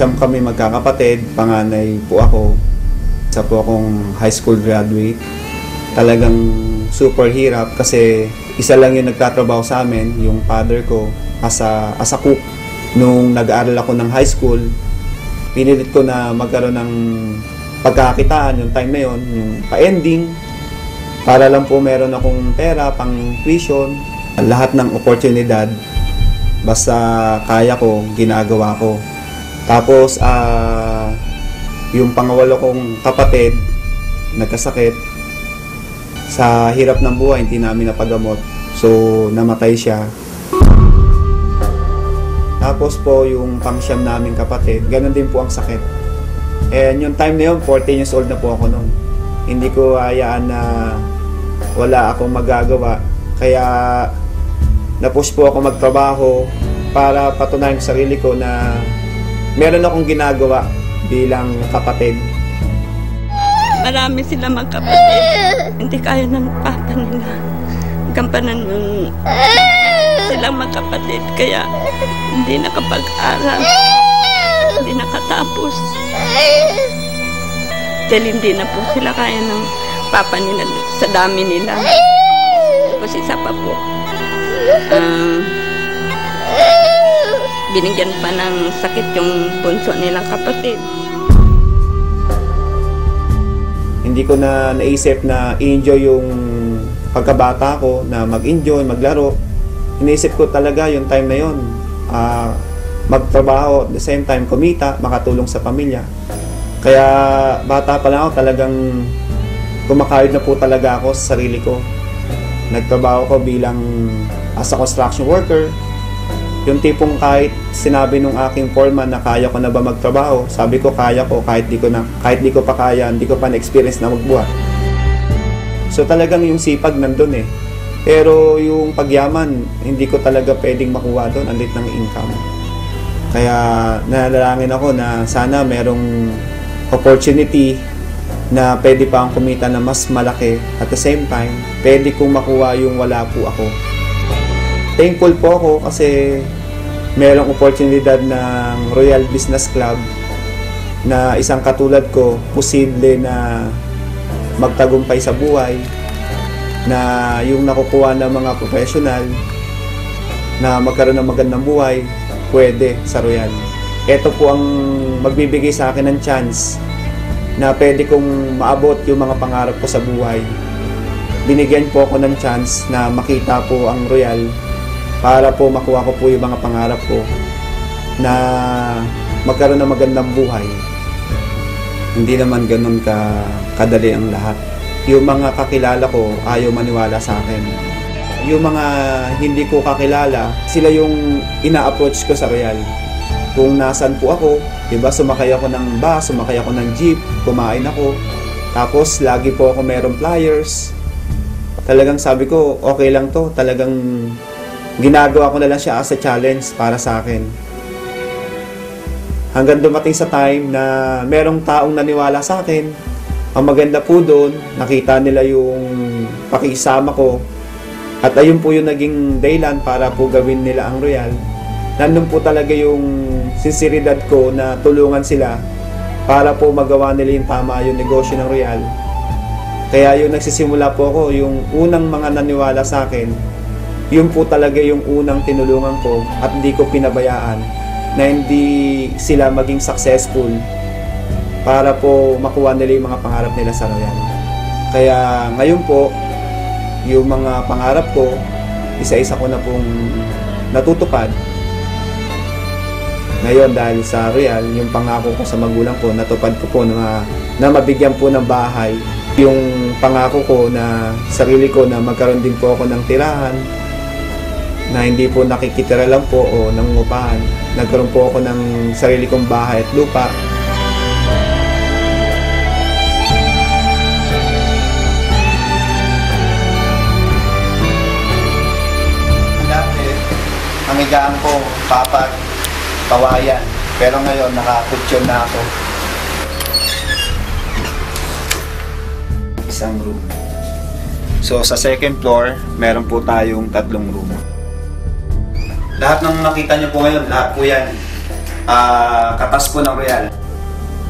Siyam kami magkakapatid, panganay po ako. Isa po akong high school graduate. Talagang super hirap kasi isa lang yung nagtatrabaho sa amin, yung father ko, as a cook. Nung nag-aaral ako ng high school, pinilit ko na magkaroon ng pagkakitaan yung time na yon, yung pa-ending, para lang po meron akong pera, pang tuition, lahat ng oportunidad, basta kaya ko, ginagawa ko. Tapos, yung pangawalo kong kapatid, nagkasakit, sa hirap ng buhay, hindi namin napagamot. So, namatay siya. Tapos po, yung pangsyam naming kapatid, ganun din po ang sakit. And yung time na yun, 14 years old na po ako noon. Hindi ko hayaan na wala akong magagawa. Kaya, na-push po ako magtrabaho para patunayan sa sarili ko na meron akong ginagawa bilang kapatid. Marami sila magkapatid. Hindi kaya ng papa nila gampanan yung silang magkapatid. Kaya hindi nakapag-aral. Hindi nakatapos. Dahil hindi na po sila kaya ng papa nila sa dami nila. Tapos isa pa po. Binigyan pa ng sakit yung bunso nilang kapatid. Hindi ko na naisip na i-enjoy yung pagkabata ko, na mag-enjoy, maglaro. Iniisip ko talaga yung time na yun. Magtrabaho, at the same time kumita, makatulong sa pamilya. Kaya bata pa lang ako, talagang kumakayod na po talaga ako sa sarili ko. Nagtrabaho ko bilang as a construction worker. Yung tipong kahit sinabi nung aking foreman na kaya ko na ba magtrabaho, sabi ko kaya ko, kahit di ko pa kaya, hindi ko pa na-experience na magbuhat. So talagang yung sipag nandun eh. Pero yung pagyaman, hindi ko talaga pwedeng makuha doon, andit ng income. Kaya nalalangin ako na sana merong opportunity na pwede pa akong kumita na mas malaki. At the same time, pwede kong makuha yung wala po ako. Thankful po ako kasi merong oportunidad ng Royal Business Club na isang katulad ko, posible na magtagumpay sa buhay, na yung nakukuha ng mga professional na magkaroon ng magandang buhay, pwede sa Royal. Ito po ang magbibigay sa akin ng chance na pwede kong maabot yung mga pangarap ko sa buhay. Binigyan po ako ng chance na makita po ang Royal para po makuha ko po yung mga pangarap ko na magkaroon ng magandang buhay. Hindi naman ganun kadali ang lahat. Yung mga kakilala ko ayaw maniwala sa akin. Yung mga hindi ko kakilala, sila yung ina-approach ko sa Royal. Kung nasan po ako, diba, sumakay ako ng bus, sumakay ako ng jeep, kumain ako. Tapos lagi po ako merong flyers. Talagang sabi ko, okay lang to. Talagang ginagawa ko na lang siya as a challenge para sa akin. Hanggang dumating sa time na merong taong naniwala sa akin. Ang maganda po doon, nakita nila yung pakisama ko. At ayun po yung naging dahilan para po gawin nila ang Royal. Nandun po talaga yung sinseridad ko na tulungan sila para po magawa nila yung tama yung negosyo ng Royal. Kaya yung nagsisimula po ako, yung unang mga naniwala sa akin, yun po talaga yung unang tinulungan ko at hindi ko pinabayaan na hindi sila maging successful para po makuha nila yung mga pangarap nila sa Royal. Kaya ngayon po, yung mga pangarap ko, isa-isa ko na pong natutupad. Ngayon dahil sa Royal, yung pangako ko sa magulang ko, natupad ko po na mabigyan po ng bahay. Yung pangako ko na sarili ko na magkaroon din po ako ng tirahan, na hindi po nakikitira lang po o nangungupahan. Nagkaroon po ako ng sarili kong bahay at lupa. Dati, ang higaan ko, papat, kawayan. Pero ngayon, nakakutsyon na ako. Isang room. So, sa second floor, meron po tayong 3 room. Lahat ng nakita nyo po ngayon, lahat po yan katas po ng Royal.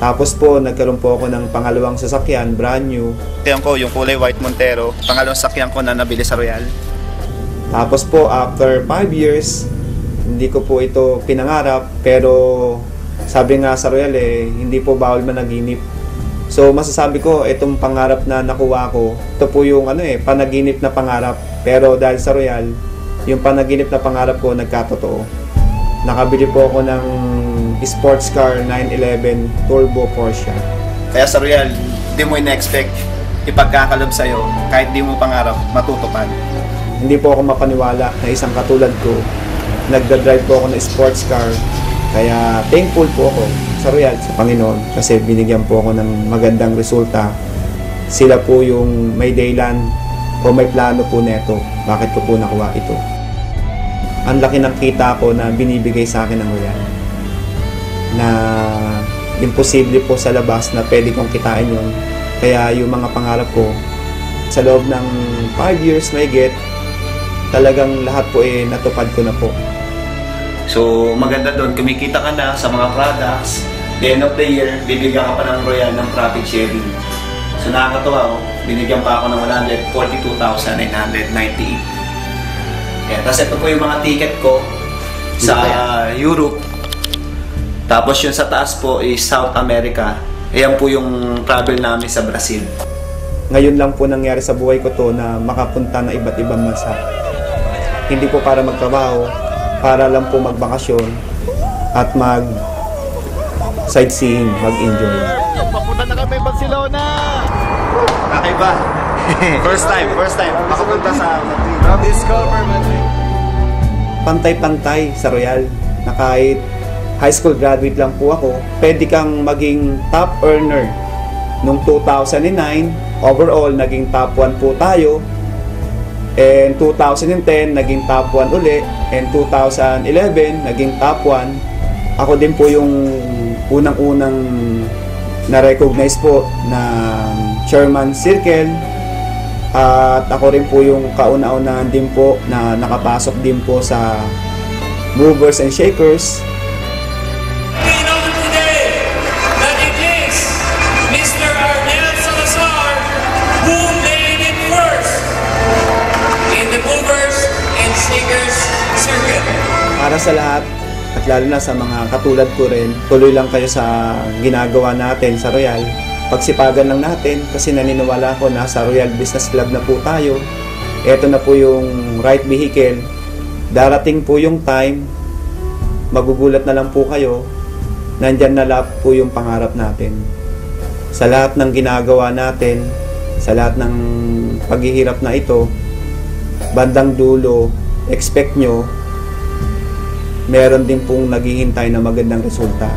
Tapos po, nagkaroon po ako ng pangalawang sasakyan, brand new. Ito ko, yung kulay white Montero. Pangalawang sasakyan ko na nabili sa Royal. Tapos po, after 5 years, hindi ko po ito pinangarap. Pero sabi nga sa Royal hindi po bawal managinip. So masasabi ko, itong pangarap na nakuha ko, ito po yung panaginip na pangarap. Pero dahil sa Royal, yung panaginip na pangarap ko nagkatotoo. Nakabili po ako ng sports car 911 Turbo Porsche. Kaya sa Royal, hindi mo ina-expect ipagkakalob sa'yo kahit di mo pangarap matutupad. Hindi po ako mapaniwala na isang katulad ko nagdadrive po ako ng sports car. Kaya thankful po ako sa Royal, sa Panginoon, kasi binigyan po ako ng magandang resulta. Sila po yung may daylan o may plano po neto bakit ko po nakuha ito. Ang laki ng kita ko na binibigay sa akin ng Royal, na imposible po sa labas na pwede kong kitain yun. Kaya yung mga pangarap ko sa loob ng 5 years may get, talagang lahat po natupad ko na po. So maganda doon, kumikita ka na sa mga products. The end of the year, bibigyan ka pa ng Royal ng profit sharing. So nakakatawa, binigyan pa ako ng 142,998. Yeah, tapos ito po yung mga ticket ko sa Europe. Tapos yung sa taas po is South America. Ayan po yung travel namin sa Brazil. Ngayon lang po nangyari sa buhay ko to na makapunta na iba't ibang bansa. Hindi po para magtrabaho, para lang po magbakasyon at sightseeing, mag-enjoy. Papunta na kami Barcelona! Okay ba? First time makapunta sa Madrid. Discover Madrid. Pantay-pantay sa Royal, na kahit high school graduate lang po ako, pwede kang maging top earner. Noong 2009, overall, naging top 1 po tayo. And 2010, naging top 1 uli. And 2011, naging top 1. Ako din po yung unang-unang na-recognize po ng Chairman Circle. At ako rin po yung kauna-unahan din po na nakapasok din po sa Movers and Shakers. Para sa lahat, at lalo na sa mga katulad ko rin, tuloy lang kayo sa ginagawa natin sa Royal. Pagsipagan lang natin kasi naniniwala ko na sa Royal Business Club na po tayo. Ito na po yung right vehicle. Darating po yung time, magugulat na lang po kayo, nandyan na lahat po yung pangarap natin. Sa lahat ng ginagawa natin, sa lahat ng paghihirap na ito, bandang dulo, expect nyo, meron din pong naghihintay na magandang resulta.